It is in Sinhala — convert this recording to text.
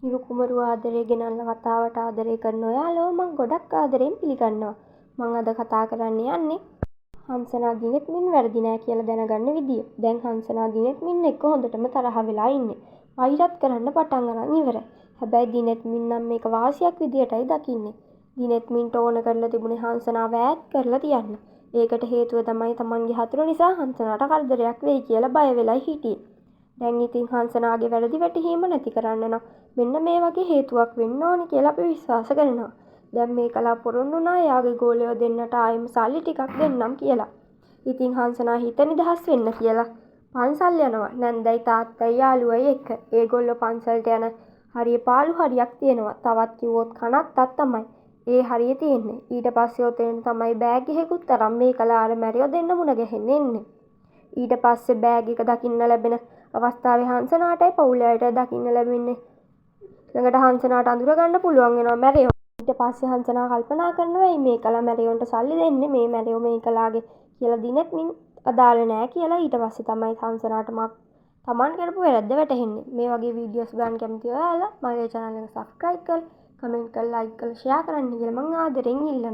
හිරු කුමරු ආදරේ ගෙනල්ලා කතාවට ආදරේ කරන ඔයාලව මම ගොඩක් ආදරෙන් පිළිගන්නවා. මම අද කතා කරන්න යන්නේ හංසනා දිනෙත් මින් වැරදි නෑ කියලා දැනගන්න විදිය. දැන් හංසනා දිනෙත් මින් එක්ක හොඳටම තරහ වෙලා ඉන්නේ. වෛරත් කරන්න පටන් අරන් ඉවරයි. හැබැයි දිනෙත් මින් නම් මේක වාසියක් විදියටයි දකින්නේ. දිනෙත් මින්ට ඕන කරලා තිබුණේ හංසනාව ඈත් කරලා තියන්න. ඒකට හේතුව තමයි තමන්ගේ හතුරු නිසා හංසනාට කරදරයක් වෙයි කියලා බය වෙලයි හිටියේ. දැන් ඉතින් හංසනාගේ වැරදි වැටහීම නැති කරන්න නම් මෙන්න මේ වගේ හේතුවක් වෙන්න ඕනි කියලා අපි විශ්වාස කරනවා. දැන් මේකලා පොරොන්දු වුණා එයාගේ ගෝලයෝ දෙන්නට ආයෙම සල්ලි ටිකක් දෙන්නම් කියලා. ඉතින් හංසනා හිත නිදහස් වෙන්න කියලා පන්සල් යනවා. නැන්දයි තාත්තයි යාළුවයි එක්ක. ඒගොල්ලෝ පන්සලට යන හරිය පාළු හරියක් තියෙනවා. තවත් කිව්වොත් කනත්තක් තමයි. ඒ හරිය තියෙන්නේ. ඊට පස්සේ ඔතෙන් තමයි බෑග් එකකුත් අරන් මේකලා අර මැරියෝ දෙන්න මුණ ගැහෙන්න එන්නේ. ඊට පස්සේ බෑග් එක දකින්න ලැබෙන අවස්ථාවේ හංසනාටයි පවුලේ අයට දකින්න ලැබෙන්නේ. ළඟට හංසනාට අඳුර ගන්න පුළුවන් වෙනවා මැරියෝ. ඊට පස්සේ හංසනා කල්පනා කරනවා මේ මේකලා මැරියොන්ට සල්ලි දෙන්නේ මේ මැරියෝ මේකලාගේ කියලා දිනෙත් මින් අදාළ නෑ කියලා. ඊට පස්සේ තමයි හංසනාට තමන් කරපු වැරද්ද වැටහෙන්නේ. මේ වගේ වීඩියෝස් බලන්න කැමති ඔයාලා මගේ channel එක subscribe කරලා, comment කරලා, like කරලා, share කරන්න කියලා මම ආදරෙන් ඉල්ලනවා.